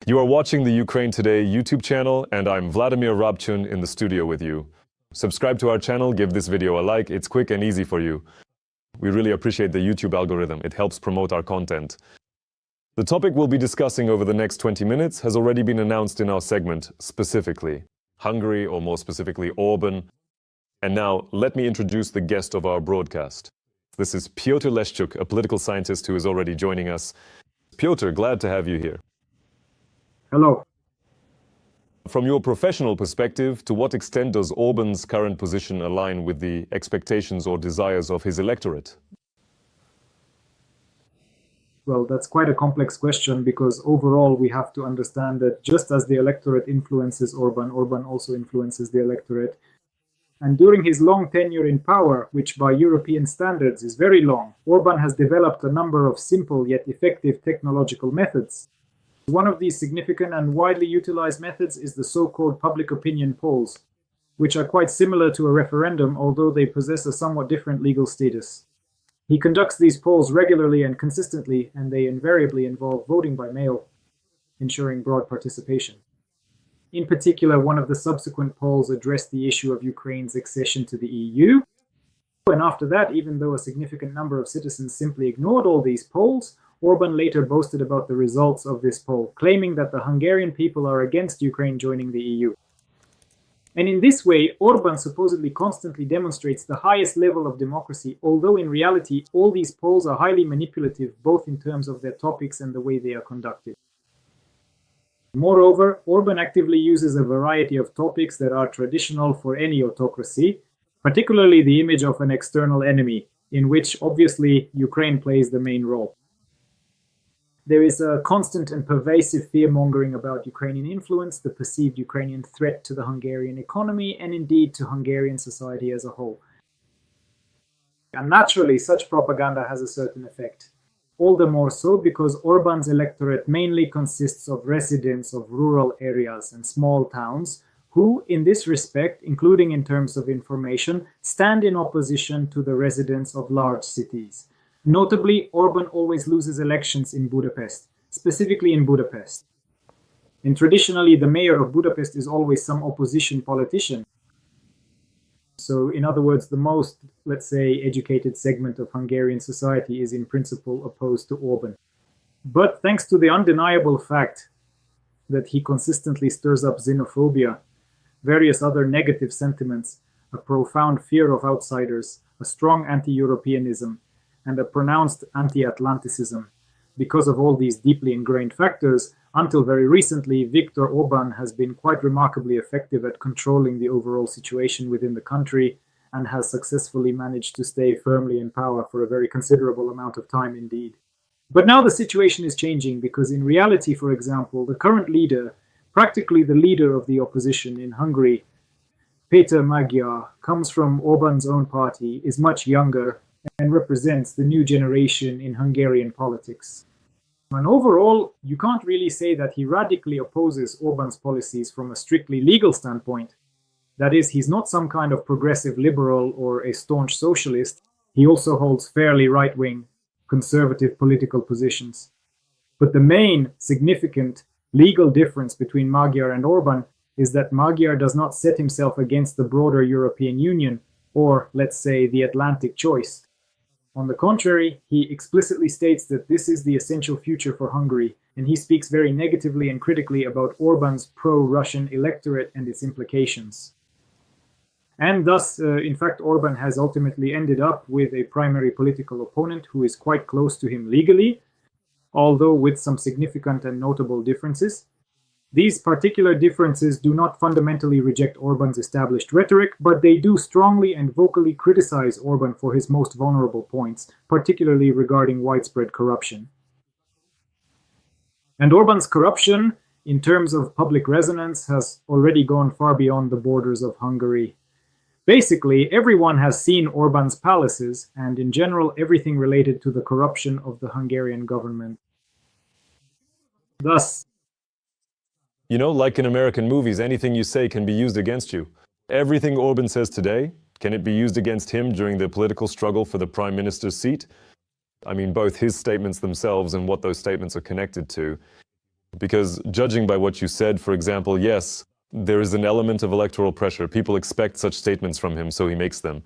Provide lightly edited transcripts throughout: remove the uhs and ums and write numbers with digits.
You are watching the Ukraine Today YouTube channel, and I'm Vladimir Rabchun in the studio with you. Subscribe to our channel, give this video a like, it's quick and easy for you. We really appreciate the YouTube algorithm, it helps promote our content. The topic we'll be discussing over the next 20 minutes has already been announced in our segment, specifically Hungary, or more specifically Orban. And now, let me introduce the guest of our broadcast. This is Petro Oleshchuk, a political scientist who is already joining us. Piotr, glad to have you here. Hello. From your professional perspective, to what extent does Orban's current position align with the expectations or desires of his electorate? Well, that's quite a complex question because overall we have to understand that just as the electorate influences Orban, Orban also influences the electorate. And during his long tenure in power, which by European standards is very long, Orban has developed a number of simple yet effective technological methods. One of these significant and widely utilized methods is the so-called public opinion polls, which are quite similar to a referendum, although they possess a somewhat different legal status. He conducts these polls regularly and consistently, and they invariably involve voting by mail, ensuring broad participation. In particular, one of the subsequent polls addressed the issue of Ukraine's accession to the EU. And after that, even though a significant number of citizens simply ignored all these polls, Orban later boasted about the results of this poll, claiming that the Hungarian people are against Ukraine joining the EU. And in this way, Orban supposedly constantly demonstrates the highest level of democracy, although in reality, all these polls are highly manipulative, both in terms of their topics and the way they are conducted. Moreover, Orban actively uses a variety of topics that are traditional for any autocracy, particularly the image of an external enemy, in which obviously Ukraine plays the main role. There is a constant and pervasive fear-mongering about Ukrainian influence, the perceived Ukrainian threat to the Hungarian economy, and indeed to Hungarian society as a whole. And naturally, such propaganda has a certain effect. All the more so because Orban's electorate mainly consists of residents of rural areas and small towns, who, in this respect, including in terms of information, stand in opposition to the residents of large cities. Notably, Orban always loses elections in Budapest, specifically in Budapest. And traditionally, the mayor of Budapest is always some opposition politician. So, in other words, the most, let's say, educated segment of Hungarian society is in principle opposed to Orban. But thanks to the undeniable fact that he consistently stirs up xenophobia, various other negative sentiments, a profound fear of outsiders, a strong anti-Europeanism, and a pronounced anti-Atlanticism. Because of all these deeply ingrained factors, until very recently, Viktor Orbán has been quite remarkably effective at controlling the overall situation within the country and has successfully managed to stay firmly in power for a very considerable amount of time indeed. But now the situation is changing because in reality, for example, the current leader, practically the leader of the opposition in Hungary, Péter Magyar, comes from Orbán's own party, is much younger, and represents the new generation in Hungarian politics. And overall, you can't really say that he radically opposes Orbán's policies from a strictly legal standpoint. That is, he's not some kind of progressive liberal or a staunch socialist. He also holds fairly right-wing, conservative political positions. But the main significant legal difference between Magyar and Orbán is that Magyar does not set himself against the broader European Union, or, let's say, the Atlantic choice. On the contrary, he explicitly states that this is the essential future for Hungary, and he speaks very negatively and critically about Orban's pro-Russian electorate and its implications. And thus, in fact, Orban has ultimately ended up with a primary political opponent who is quite close to him legally, although with some significant and notable differences. These particular differences do not fundamentally reject Orban's established rhetoric, but they do strongly and vocally criticize Orban for his most vulnerable points, particularly regarding widespread corruption. And Orban's corruption, in terms of public resonance, has already gone far beyond the borders of Hungary. Basically, everyone has seen Orban's palaces, and in general, everything related to the corruption of the Hungarian government. Thus, You know, like in American movies, anything you say can be used against you. Everything Orban says today, can it be used against him during the political struggle for the prime minister's seat? I mean, both his statements themselves and what those statements are connected to. Because judging by what you said, for example, yes, there is an element of electoral pressure. People expect such statements from him, so he makes them.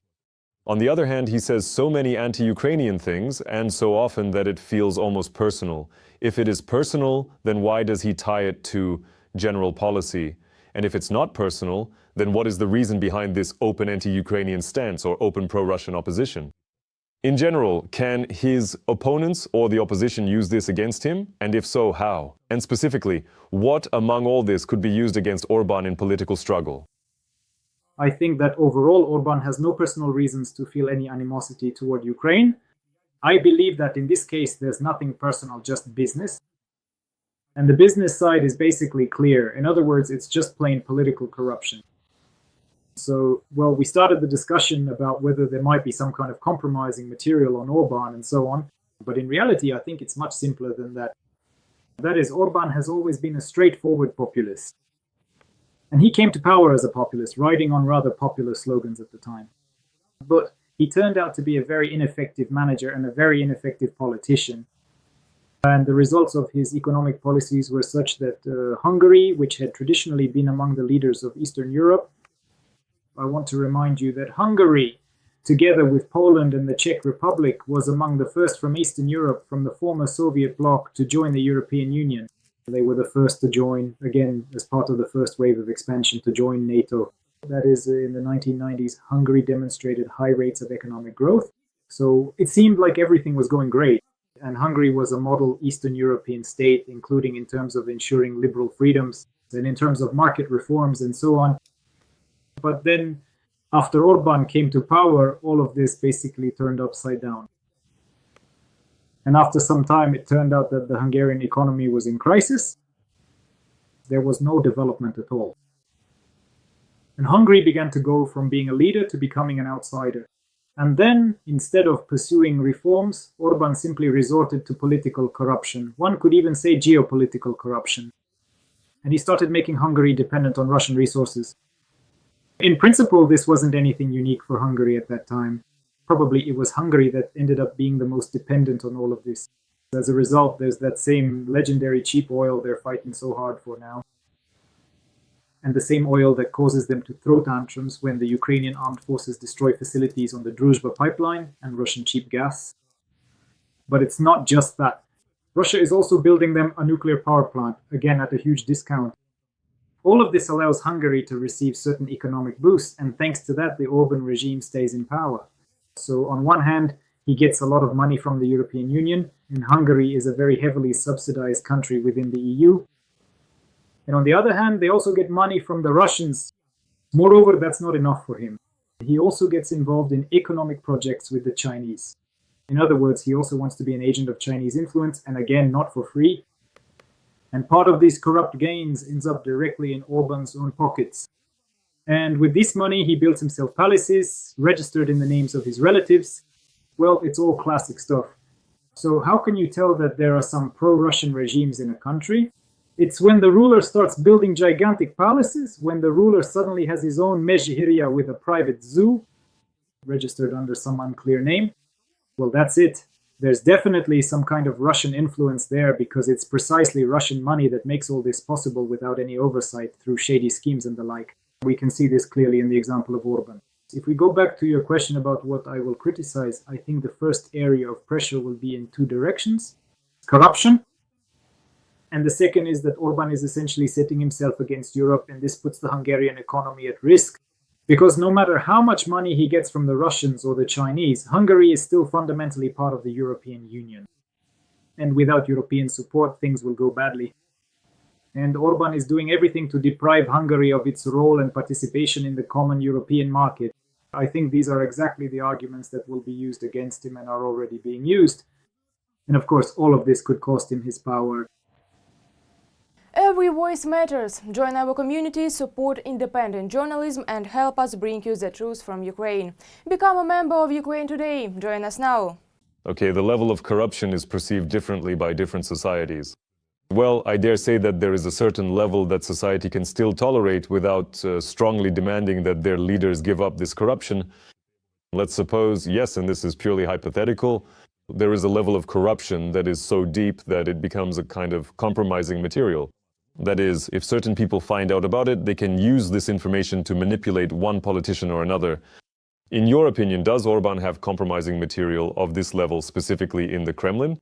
On the other hand, he says so many anti-Ukrainian things, and so often that it feels almost personal. If it is personal, then why does he tie it to general policy? And if it's not personal, then what is the reason behind this open anti-Ukrainian stance or open pro-Russian opposition? In general, can his opponents or the opposition use this against him? And if so, how? And specifically, what among all this could be used against Orban in political struggle? I think that overall Orban has no personal reasons to feel any animosity toward Ukraine. I believe that in this case there's nothing personal, just business. And the business side is basically clear. In other words, it's just plain political corruption. So, well, we started the discussion about whether there might be some kind of compromising material on Orban and so on. But in reality, I think it's much simpler than that. That is, Orban has always been a straightforward populist. And he came to power as a populist, riding on rather popular slogans at the time. But he turned out to be a very ineffective manager and a very ineffective politician. And the results of his economic policies were such that Hungary, which had traditionally been among the leaders of Eastern Europe, I want to remind you that Hungary, together with Poland and the Czech Republic, was among the first from Eastern Europe, from the former Soviet bloc, to join the European Union. They were the first to join, again, as part of the first wave of expansion, to join NATO. That is, in the 1990s, Hungary demonstrated high rates of economic growth. So it seemed like everything was going great. And Hungary was a model Eastern European state, including in terms of ensuring liberal freedoms and in terms of market reforms and so on. But then, after Orban came to power, all of this basically turned upside down. And after some time, it turned out that the Hungarian economy was in crisis. There was no development at all. And Hungary began to go from being a leader to becoming an outsider. And then, instead of pursuing reforms, Orban simply resorted to political corruption. One could even say geopolitical corruption. And he started making Hungary dependent on Russian resources. In principle, this wasn't anything unique for Hungary at that time. Probably it was Hungary that ended up being the most dependent on all of this. As a result, there's that same legendary cheap oil they're fighting so hard for now. And the same oil that causes them to throw tantrums when the Ukrainian armed forces destroy facilities on the Druzhba pipeline and Russian cheap gas. But it's not just that. Russia is also building them a nuclear power plant, again at a huge discount. All of this allows Hungary to receive certain economic boosts, and thanks to that, the Orban regime stays in power. So on one hand, he gets a lot of money from the European Union, and Hungary is a very heavily subsidized country within the EU. And on the other hand, they also get money from the Russians. Moreover, that's not enough for him. He also gets involved in economic projects with the Chinese. In other words, he also wants to be an agent of Chinese influence, and again, not for free. And part of these corrupt gains ends up directly in Orban's own pockets. And with this money, he built himself palaces, registered in the names of his relatives. Well, it's all classic stuff. So how can you tell that there are some pro-Russian regimes in a country? It's when the ruler starts building gigantic palaces, when the ruler suddenly has his own mezhirya with a private zoo, registered under some unclear name. Well, that's it. There's definitely some kind of Russian influence there, because it's precisely Russian money that makes all this possible without any oversight through shady schemes and the like. We can see this clearly in the example of Orban. If we go back to your question about what I will criticize, I think the first area of pressure will be in two directions. Corruption. And the second is that Orban is essentially setting himself against Europe, and this puts the Hungarian economy at risk. Because no matter how much money he gets from the Russians or the Chinese, Hungary is still fundamentally part of the European Union. And without European support, things will go badly. And Orban is doing everything to deprive Hungary of its role and participation in the common European market. I think these are exactly the arguments that will be used against him and are already being used. And of course, all of this could cost him his power. Every voice matters. Join our community, support independent journalism and help us bring you the truth from Ukraine. Become a member of Ukraine Today. Join us now. Okay, the level of corruption is perceived differently by different societies. Well, I dare say that there is a certain level that society can still tolerate without strongly demanding that their leaders give up this corruption. Let's suppose, yes, and this is purely hypothetical, There is a level of corruption that is so deep that it becomes a kind of compromising material. That is, if certain people find out about it, they can use this information to manipulate one politician or another. In your opinion, does Orban have compromising material of this level specifically in the Kremlin?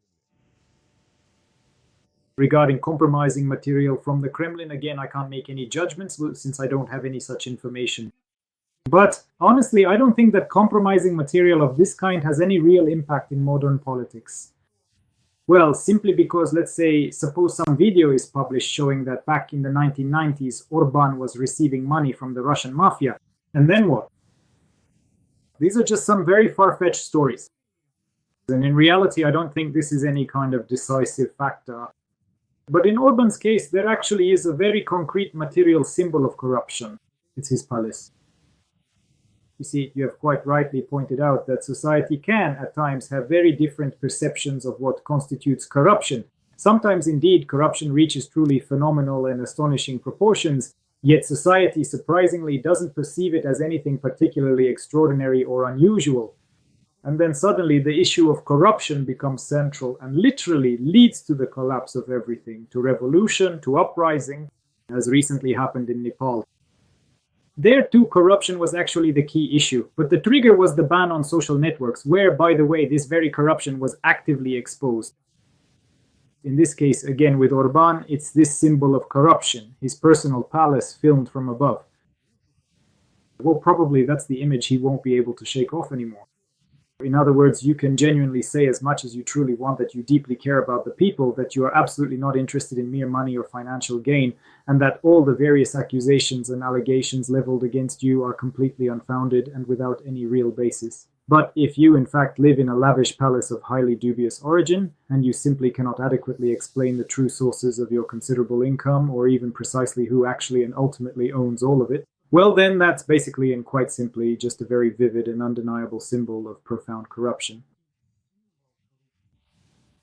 Regarding compromising material from the Kremlin, again, I can't make any judgments since I don't have any such information. But honestly, I don't think that compromising material of this kind has any real impact in modern politics. Well, simply because, let's say, suppose some video is published showing that back in the 1990s, Orban was receiving money from the Russian mafia. And then what? These are just some very far-fetched stories. And in reality, I don't think this is any kind of decisive factor. But in Orban's case, there actually is a very concrete material symbol of corruption. It's his palace. You see, you have quite rightly pointed out that society can, at times, have very different perceptions of what constitutes corruption. Sometimes, indeed, corruption reaches truly phenomenal and astonishing proportions, yet society surprisingly doesn't perceive it as anything particularly extraordinary or unusual. And then suddenly the issue of corruption becomes central and literally leads to the collapse of everything, to revolution, to uprising, as recently happened in Nepal. There too, corruption was actually the key issue, but the trigger was the ban on social networks, where, by the way, this very corruption was actively exposed. In this case, again with Orban, it's this symbol of corruption, his personal palace filmed from above. Well, probably that's the image he won't be able to shake off anymore. In other words, you can genuinely say as much as you truly want that you deeply care about the people, that you are absolutely not interested in mere money or financial gain, and that all the various accusations and allegations leveled against you are completely unfounded and without any real basis. But if you in fact live in a lavish palace of highly dubious origin, and you simply cannot adequately explain the true sources of your considerable income, or even precisely who actually and ultimately owns all of it, well then that's basically and quite simply just a very vivid and undeniable symbol of profound corruption.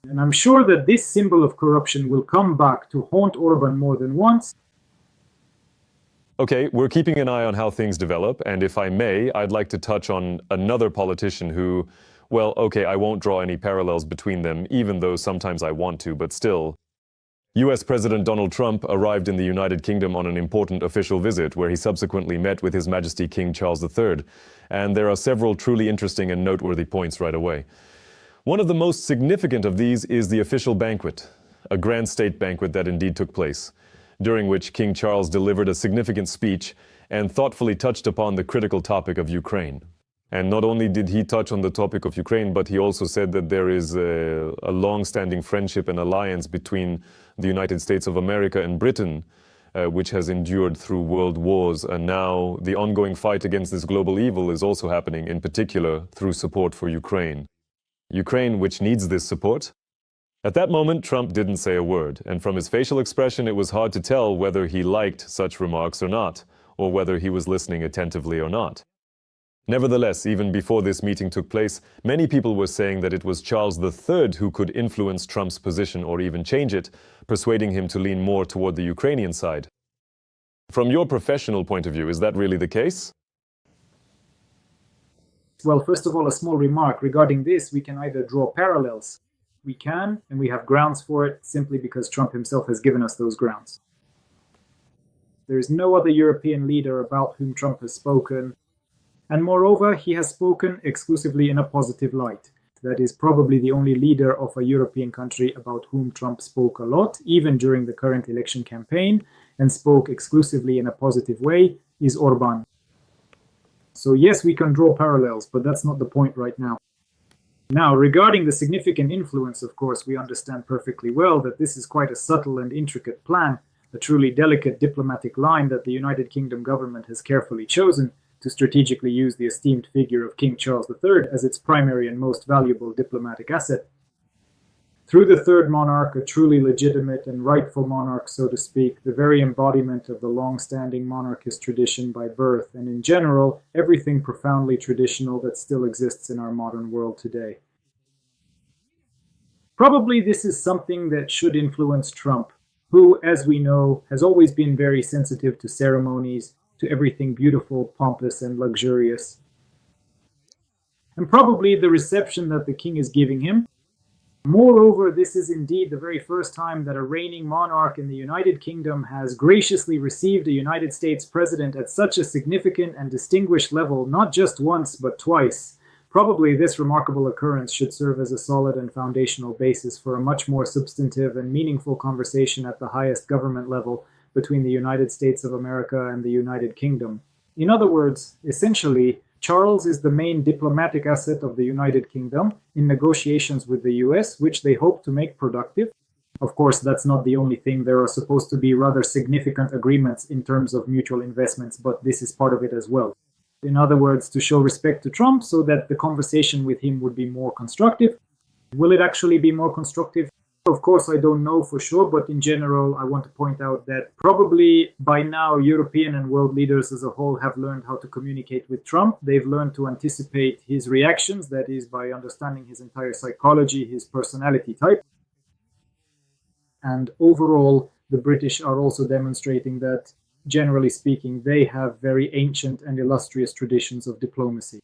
And I'm sure that this symbol of corruption will come back to haunt Orban more than once. Okay, we're keeping an eye on how things develop, and if I may, I'd like to touch on another politician who, well, okay, I won't draw any parallels between them, even though sometimes I want to, but still. US President Donald Trump arrived in the United Kingdom on an important official visit, where he subsequently met with His Majesty King Charles III, and there are several truly interesting and noteworthy points right away. One of the most significant of these is the official banquet, a grand state banquet that indeed took place, during which King Charles delivered a significant speech and thoughtfully touched upon the critical topic of Ukraine. And not only did he touch on the topic of Ukraine, but he also said that there is a long-standing friendship and alliance between the United States of America and Britain, which has endured through world wars. And now the ongoing fight against this global evil is also happening, in particular through support for Ukraine. Ukraine, which needs this support. At that moment, Trump didn't say a word, and from his facial expression, it was hard to tell whether he liked such remarks or not, or whether he was listening attentively or not. Nevertheless, even before this meeting took place, many people were saying that it was Charles III who could influence Trump's position or even change it, persuading him to lean more toward the Ukrainian side. From your professional point of view, is that really the case? Well, first of all, a small remark regarding this. We can either draw parallels. We can, and we have grounds for it, simply because Trump himself has given us those grounds. There is no other European leader about whom Trump has spoken, and moreover, he has spoken exclusively in a positive light. That is probably the only leader of a European country about whom Trump spoke a lot, even during the current election campaign, and spoke exclusively in a positive way, is Orban. So yes, we can draw parallels, but that's not the point right now. Now, regarding the significant influence, of course, we understand perfectly well that this is quite a subtle and intricate plan, a truly delicate diplomatic line that the United Kingdom government has carefully chosen to strategically use the esteemed figure of King Charles III as its primary and most valuable diplomatic asset. Through the third monarch, a truly legitimate and rightful monarch, so to speak, the very embodiment of the long-standing monarchist tradition by birth, and in general, everything profoundly traditional that still exists in our modern world today. Probably this is something that should influence Trump, who, as we know, has always been very sensitive to ceremonies, to everything beautiful, pompous, and luxurious. and probably the reception that the king is giving him. Moreover, this is indeed the very first time that a reigning monarch in the United Kingdom has graciously received a United States president at such a significant and distinguished level, not just once, but twice. Probably this remarkable occurrence should serve as a solid and foundational basis for a much more substantive and meaningful conversation at the highest government level between the United States of America and the United Kingdom. In other words, essentially, Charles is the main diplomatic asset of the United Kingdom in negotiations with the US, which they hope to make productive. Of course, that's not the only thing. There are supposed to be rather significant agreements in terms of mutual investments, but this is part of it as well. In other words, to show respect to Trump so that the conversation with him would be more constructive. Will it actually be more constructive? Of course, I don't know for sure, but in general, I want to point out that probably by now, European and world leaders as a whole have learned how to communicate with Trump. They've learned to anticipate his reactions, that is, by understanding his entire psychology, his personality type. And overall, the British are also demonstrating that, generally speaking, they have very ancient and illustrious traditions of diplomacy.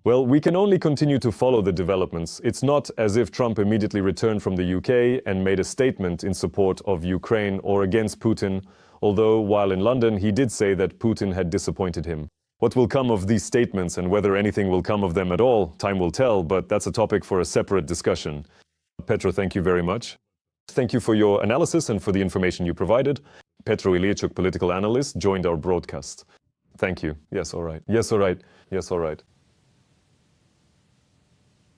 Well, we can only continue to follow the developments. It's not as if Trump immediately returned from the UK and made a statement in support of Ukraine or against Putin, although while in London he did say that Putin had disappointed him. What will come of these statements and whether anything will come of them at all, time will tell, but that's a topic for a separate discussion. Petro, thank you very much. Thank you for your analysis and for the information you provided. Petro Oleshchuk, political analyst, joined our broadcast. Thank you. Yes, all right. Yes, all right. Yes, all right.